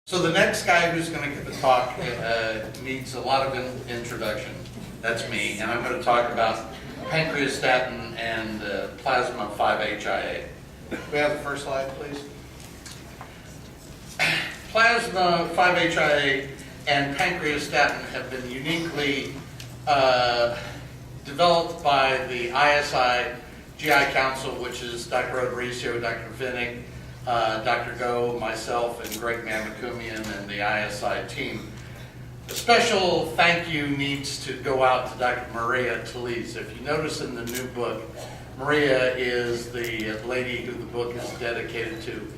So the next guy who's going to give a talk needs a lot of introduction. That's me, and I'm going to talk about pancreastatin and plasma 5-HIA. We have the first slide, please. Plasma 5-HIA and pancreastatin have been uniquely developed by the ISI GI Council, which is Dr. Odoricio, Dr. Vinnig, Dr. Go, myself, and Greg Mamakumian, and the ISI team. A special thank you needs to go out to Dr. Maria Teliz. If you notice in the new book, Maria is the lady who the book is dedicated to.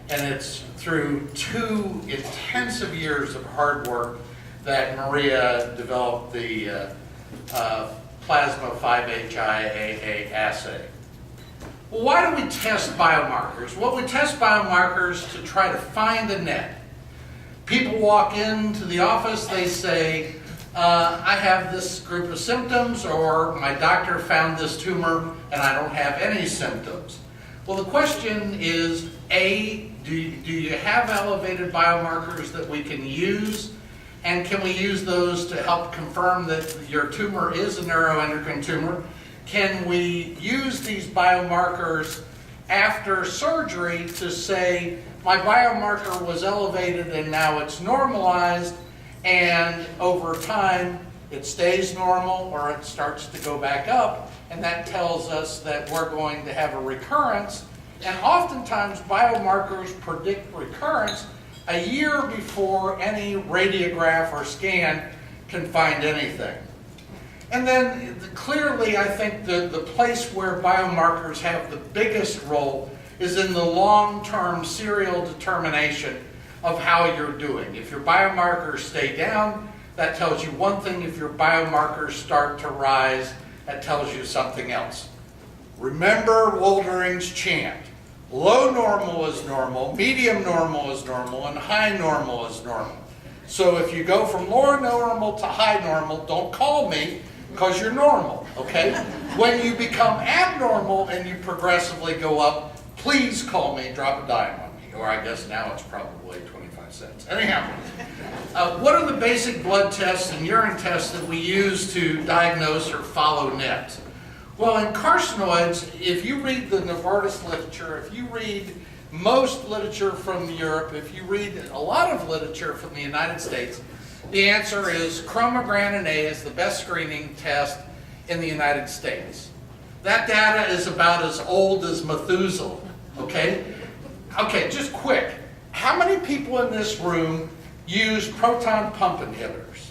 And it's through 2 intensive years of hard work that Maria developed the plasma 5-HIAA assay. Well, why do we test biomarkers? Well, we test biomarkers to try to find a net. People walk into the office, they say, I have this group of symptoms, or my doctor found this tumor and I don't have any symptoms. Well, the question is, A, do you have elevated biomarkers that we can use? And can we use those to help confirm that your tumor is a neuroendocrine tumor? Can we use these biomarkers after surgery to say, my biomarker was elevated and now it's normalized, and over time it stays normal or it starts to go back up, and that tells us that we're going to have a recurrence. And oftentimes biomarkers predict recurrence a year before any radiograph or scan can find anything. And then clearly I think the place where biomarkers have the biggest role is in the long-term serial determination of how you're doing. If your biomarkers stay down, that tells you one thing. If your biomarkers start to rise, that tells you something else. Remember Woldering's chant. Low normal is normal, medium normal is normal, and high normal is normal. So if you go from low normal to high normal, don't call me, because you're normal, okay? When you become abnormal and you progressively go up, please call me, drop a dime on me. Or I guess now it's probably 25 cents. Anyhow, what are the basic blood tests and urine tests that we use to diagnose or follow NETs? Well, in carcinoids, if you read the Novartis literature, if you read most literature from Europe, if you read a lot of literature from the United States, the answer is CHROMOGRANIN A is the best screening test in the United States. That data is about as old as Methuselah, okay? Okay, just quick. How many people in this room use proton pump inhibitors?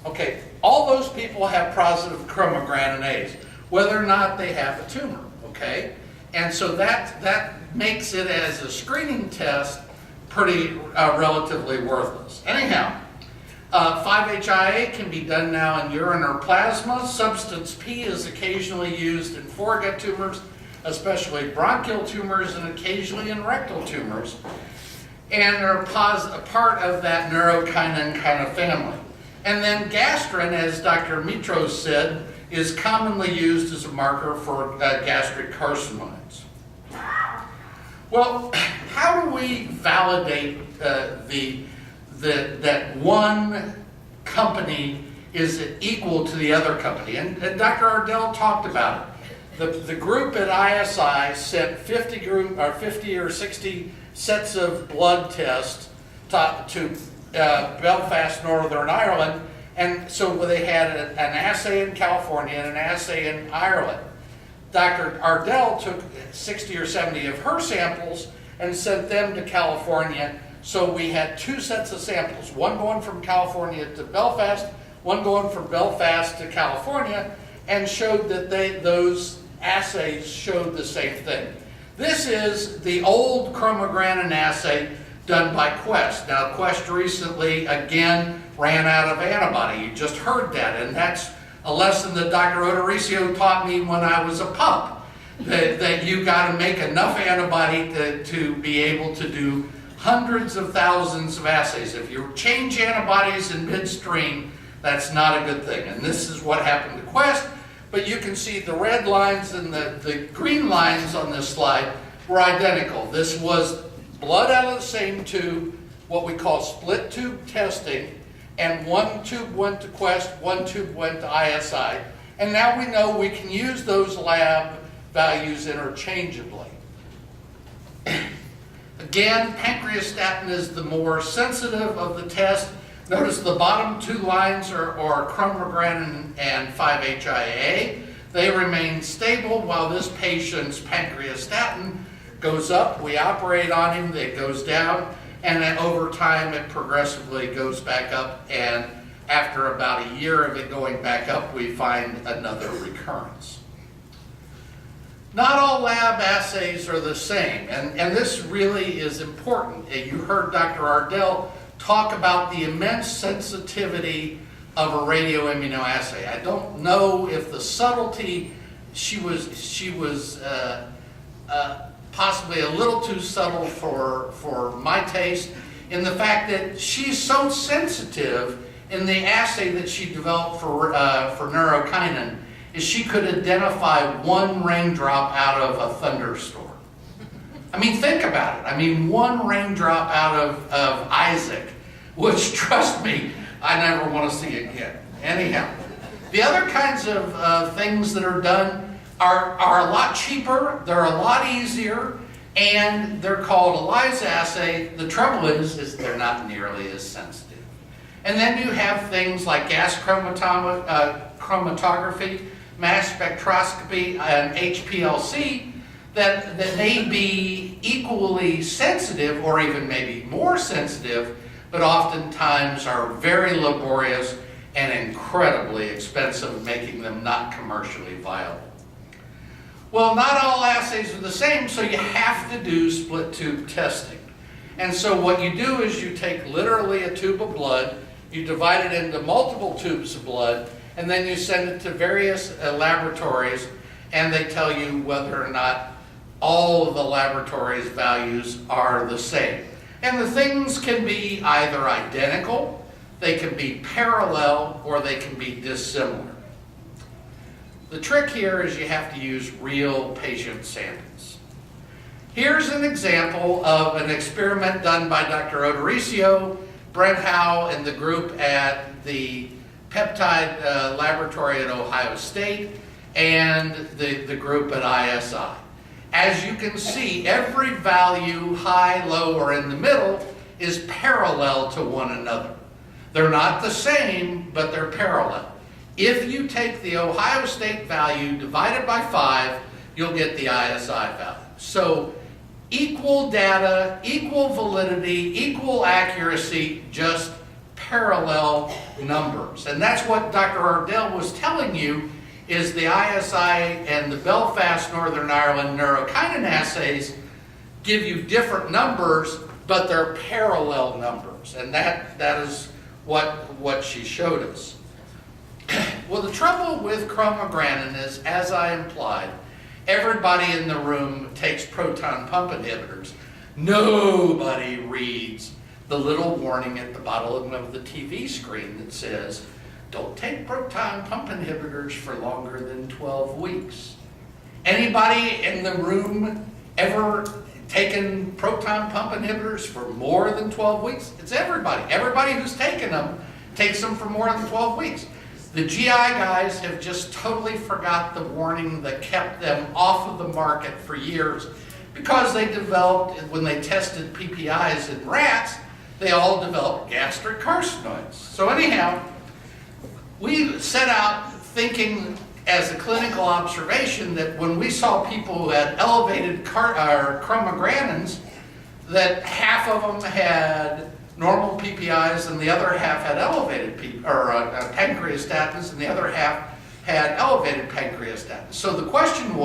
Okay, all those people have positive CHROMOGRANIN A's, whether or not they have a tumor, okay? And so that makes it as a screening test pretty relatively worthless. Anyhow, 5-HIA can be done now in urine or plasma. Substance P is occasionally used in foregut tumors, especially bronchial tumors, and occasionally in rectal tumors, and are a part of that neurokinin kind of family. And then GASTRIN, as Dr. Mitros said, is commonly used as a marker for gastric carcinoids. Well, how do we validate that one company is equal to the other company? And Dr. Ardell talked about it. The group at ISI sent 50 or 60 sets of blood tests to Belfast, Northern Ireland, and so they had an assay in California and an assay in Ireland. Dr. Ardell took 60 or 70 of her samples and sent them to California. So we had 2 sets of samples, one going from California to Belfast, one going from Belfast to California, and showed that those assays showed the same thing. This is the old CHROMOGRANIN assay done by Quest. Now, Quest recently, again, ran out of antibody. You just heard that, and that's a lesson that Dr. Odoricio taught me when I was a pup, that you got to make enough antibody to be able to do hundreds of thousands of assays. If you change antibodies in midstream, that's not a good thing. And this is what happened to Quest, but you can see the red lines and the green lines on this slide were identical. This was blood out of the same tube, what we call split tube testing, and one tube went to Quest, one tube went to ISI. And now we know we can use those lab values interchangeably. Again, pancreastatin is the more sensitive of the test. Notice the bottom two lines are chromogranin and 5-HIAA. They remain stable while this patient's pancreastatin goes up. We operate on him, it goes down, and then over time it progressively goes back up, and after about a year of it going back up, we find another recurrence. Not all lab assays are the same, and this really is important. You heard Dr. Ardell talk about the immense sensitivity of a radioimmunoassay. I don't know if the subtlety, she was possibly a little too subtle for my taste, in the fact that she's so sensitive in the assay that she developed for neurokinin, is she could identify one raindrop out of a thunderstorm. I mean, think about it. I mean, one raindrop out of Isaac, which, trust me, I never want to see again. Anyhow, the other kinds of things that are done are a lot cheaper, they're a lot easier, and they're called ELISA assay. The trouble is they're not nearly as sensitive. And then you have things like gas chromatography, mass spectroscopy, and HPLC that may be equally sensitive or even maybe more sensitive, but oftentimes are very laborious and incredibly expensive, making them not commercially viable. Well, not all assays are the same, so you have to do split tube testing. And so what you do is you take literally a tube of blood, you divide it into multiple tubes of blood, and then you send it to various laboratories, and they tell you whether or not all of the laboratories' values are the same. And the things can be either identical, they can be parallel, or they can be dissimilar. The trick here is you have to use real patient samples. Here's an example of an experiment done by Dr. Odoricio, Brent Howe, and the group at the peptide laboratory at Ohio State, and the group at ISI. As you can see, every value, high, low, or in the middle, is parallel to one another. They're not the same, but they're parallel. If you take the Ohio State value divided by 5, you'll get the ISI value. So equal data, equal validity, equal accuracy, just parallel numbers. And that's what Dr. Ardell was telling you, is the ISI and the Belfast Northern Ireland neurokinin assays give you different numbers, but they're parallel numbers. And that is what she showed us. Well, the trouble with chromogranin is, as I implied, everybody in the room takes proton pump inhibitors. Nobody reads the little warning at the bottom of the TV screen that says, don't take proton pump inhibitors for longer than 12 weeks. Anybody in the room ever taken proton pump inhibitors for more than 12 weeks? It's everybody. Everybody who's taken them takes them for more than 12 weeks. The GI guys have just totally forgot the warning that kept them off of the market for years, because they developed, when they tested PPIs in rats, they all developed gastric carcinoids. So anyhow, we set out thinking as a clinical observation that when we saw people who had elevated chromogranins, that half of them had normal PPIs and the other half had elevated pancreastatins, and the other half had elevated pancreastatins. So the question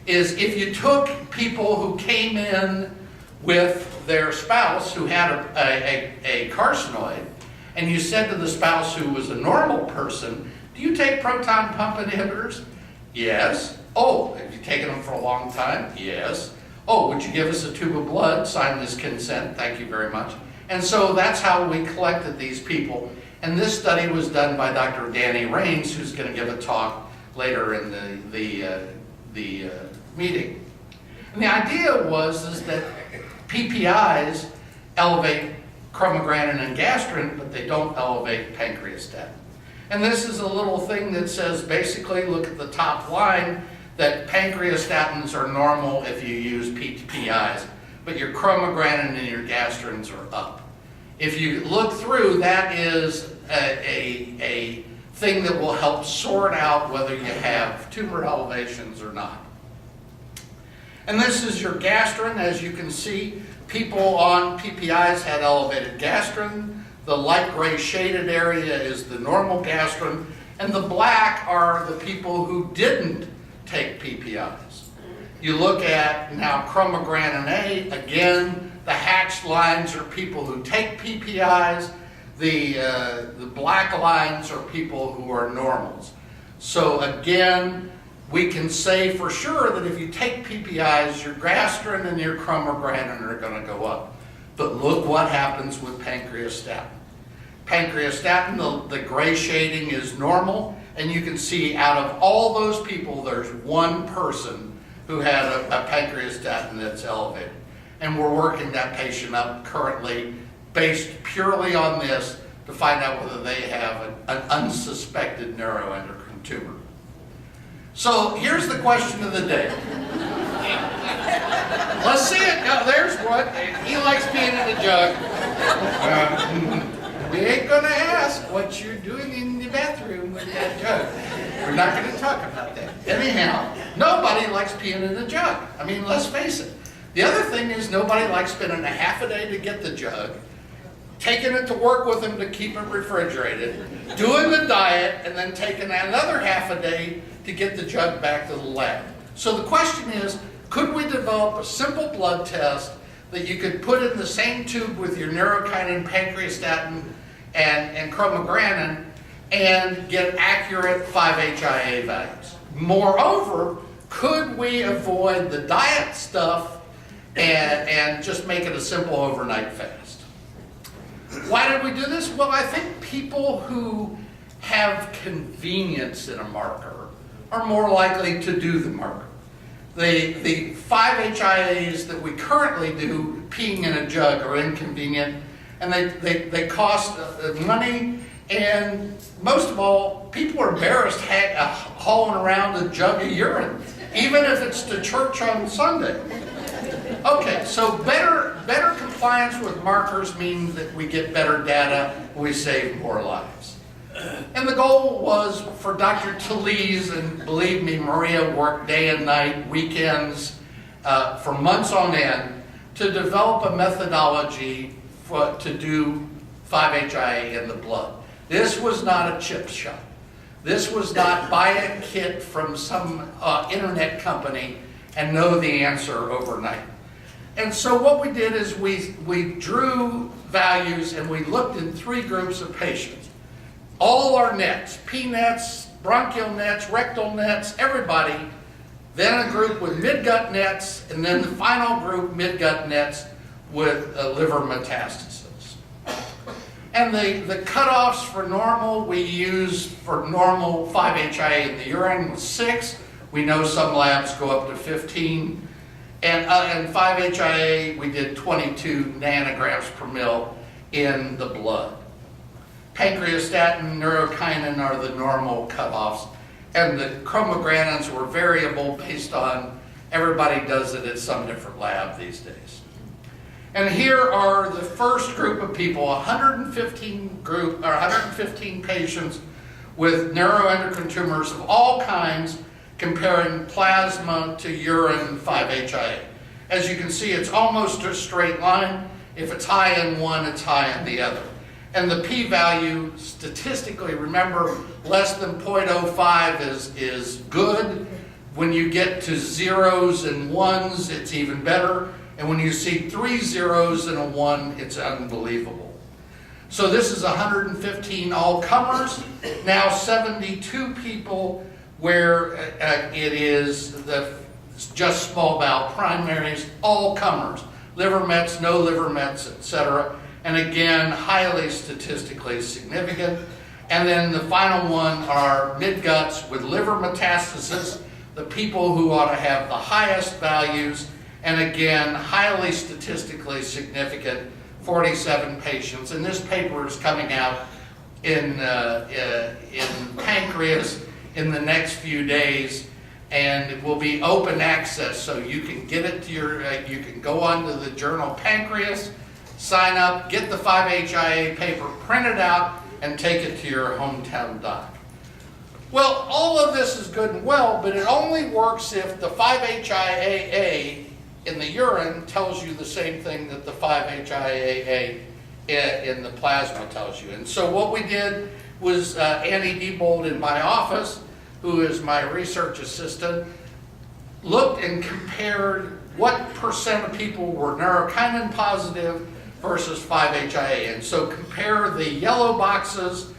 is if you took people who came in with their spouse who had a carcinoid, and you said to the spouse who was a normal person, do you take proton pump inhibitors? Yes. Oh, have you taken them for a long time? Yes. Oh, would you give us a tube of blood? Sign this consent. Thank you very much. And so that's how we collected these people. And this study was done by Dr. Danny Rains, who's going to give a talk later in the meeting. And the idea is that PPIs elevate chromogranin and gastrin, but they don't elevate pancreastatin. And this is a little thing that says, basically, look at the top line, that pancreastatins are normal if you use PPIs, but your chromogranin and your gastrins are up. If you look through, that is a thing that will help sort out whether you have tumor elevations or not. And this is your gastrin. As you can see, people on PPIs had elevated gastrin. The light gray shaded area is the normal gastrin, and the black are the people who didn't take PPIs. You look at now chromogranin A, again, the hatched lines are people who take PPIs. The black lines are people who are normals. So again, we can say for sure that if you take PPIs, your gastrin and your chromogranin are going to go up. But look what happens with pancreastatin. Pancreastatin, the gray shading is normal, and you can see out of all those people, there's one person who had a pancreastatin that's elevated. And we're working that patient up currently based purely on this to find out whether they have an unsuspected neuroendocrine tumor. So here's the question of the day. Let's see it. Now, there's one. He likes being in the jug. We ain't going to ask what you're doing in the bathroom with that jug. We're not going to talk about that. Anyhow, nobody likes peeing in the jug. I mean, let's face it. The other thing is nobody likes spending a half a day to get the jug, taking it to work with them to keep it refrigerated, doing the diet, and then taking another half a day to get the jug back to the lab. So the question is, could we develop a simple blood test that you could put in the same tube with your neurokinin, pancreastatin, and chromogranin and get accurate 5-HIAA values? Moreover, could we avoid the diet stuff and just make it a simple overnight fast? Why did we do this? Well, I think people who have convenience in a marker are more likely to do the marker. The 5-HIAs that we currently do, peeing in a jug, are inconvenient, and they cost money, and most of all, people are embarrassed hauling around a jug of urine, even if it's to church on Sunday. Okay, so better compliance with markers means that we get better data, we save more lives. And the goal was for Dr. Talese, and believe me, Maria worked day and night, weekends, for months on end, to develop a methodology to do 5-HIAA in the blood. This was not a chip shot. This was not buy a kit from some internet company and know the answer overnight. And so what we did is we drew values and we looked in 3 groups of patients. All our nets, P nets, bronchial nets, rectal nets, everybody, then a group with midgut nets, and then the final group, midgut nets, with liver metastasis. And the cutoffs for normal, we use for normal 5-HIAA in the urine was 6. We know some labs go up to 15. And 5-HIAA, we did 22 nanograms per mil in the blood. Pancreastatin, neurokinin are the normal cutoffs, and the chromogranins were variable based on everybody does it at some different lab these days. And here are the first group of people, 115 patients with neuroendocrine tumors of all kinds, comparing plasma to urine 5-HIAA. As you can see, it's almost a straight line. If it's high in one, it's high in the other. And the p-value, statistically, remember, less than 0.05 is good. When you get to 0s and 1s, it's even better. And when you see 3 zeros and a 1, it's unbelievable. So this is 115 all-comers, now 72 people where it is just small bowel primaries, all-comers, liver mets, no liver mets, etc. And again, highly statistically significant. And then the final one are midguts with liver metastasis, the people who ought to have the highest values, And again, highly statistically significant, 47 patients. And this paper is coming out in Pancreas in the next few days, and it will be open access, so you can get it to your, you can go onto the journal Pancreas, sign up, get the 5-HIA paper printed out, and take it to your hometown doc. Well, all of this is good and well, but it only works if the 5-HIAA in the urine tells you the same thing that the 5-HIAA in the plasma tells you. And so what we did was Annie Diebold in my office, who is my research assistant, looked and compared what percent of people were neurokinin positive versus 5-HIA. And so compare the yellow boxes,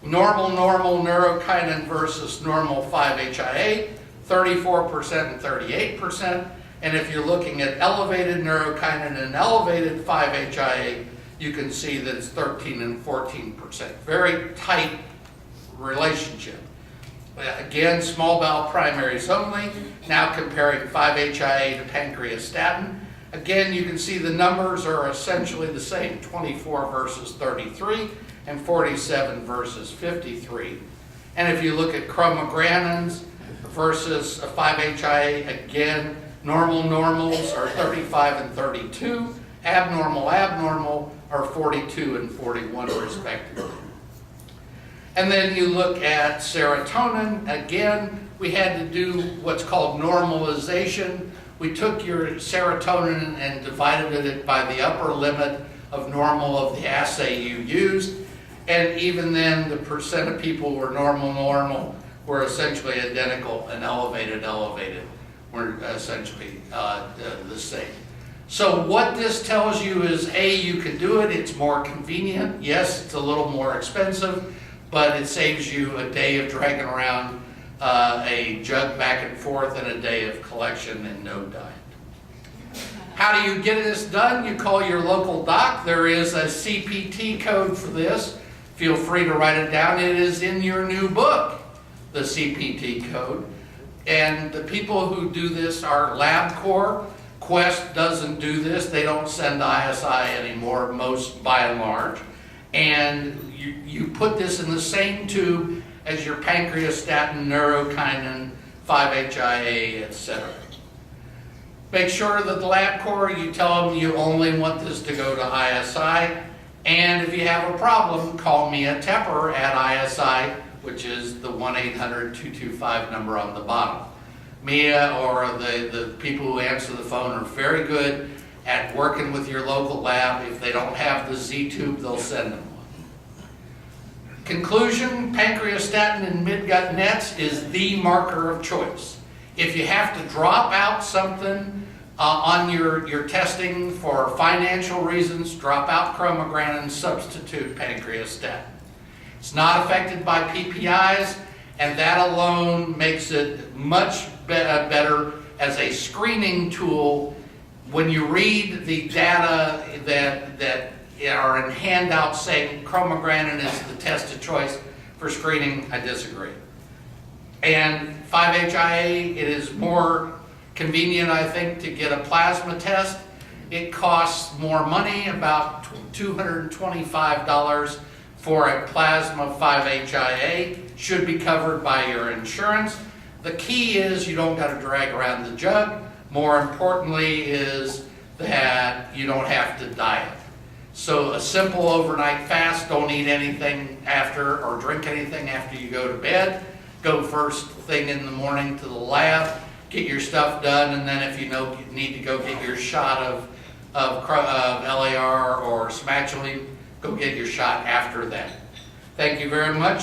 normal neurokinin versus normal 5-HIA, 34% and 38%. And if you're looking at elevated neurokinin and elevated 5-HIA, you can see that it's 13 and 14%. Very tight relationship. Again, small bowel primaries only. Now comparing 5-HIA to pancreastatin. Again, you can see the numbers are essentially the same, 24 versus 33 and 47 versus 53. And if you look at chromogranins versus 5-HIA, again, normals are 35 and 32, abnormal are 42 and 41 respectively. And then you look at serotonin. Again, we had to do what's called normalization. We took your serotonin and divided it by the upper limit of normal of the assay you used. And even then, the percent of people were normal were essentially identical, and elevated were essentially the same. So what this tells you is, A, you can do it, it's more convenient. Yes, it's a little more expensive, but it saves you a day of dragging around a jug back and forth and a day of collection and no diet. How do you get this done? You call your local doc. There is a CPT code for this. Feel free to write it down. It is in your new book, the CPT code. And the people who do this are LabCorp. Quest doesn't do this. They don't send ISI anymore, most by and large. And you put this in the same tube as your pancreastatin, neurokinin, 5-HIA, etc. Make sure that the LabCorp, you tell them you only want this to go to ISI. And if you have a problem, call Mia Tepper at ISI, which is the 1-800-225 number on the bottom. Mia or the people who answer the phone are very good at working with your local lab. If they don't have the Z-tube, they'll send them one. Conclusion, pancreastatin in midgut nets is the marker of choice. If you have to drop out something on your testing for financial reasons, drop out chromogranin, substitute pancreastatin. It's not affected by PPIs, and that alone makes it much better as a screening tool. When you read the data that are in handouts saying chromogranin is the test of choice for screening, I disagree. And 5-HIA, it is more convenient, I think, to get a plasma test. It costs more money, about $225 for a plasma 5-HIA, should be covered by your insurance. The key is you don't got to drag around the jug. More importantly is that you don't have to diet. So a simple overnight fast, don't eat anything after or drink anything after you go to bed. Go first thing in the morning to the lab, get your stuff done, and then if you need to go get your shot of LAR or smatulene, go get your shot after that. Thank you very much.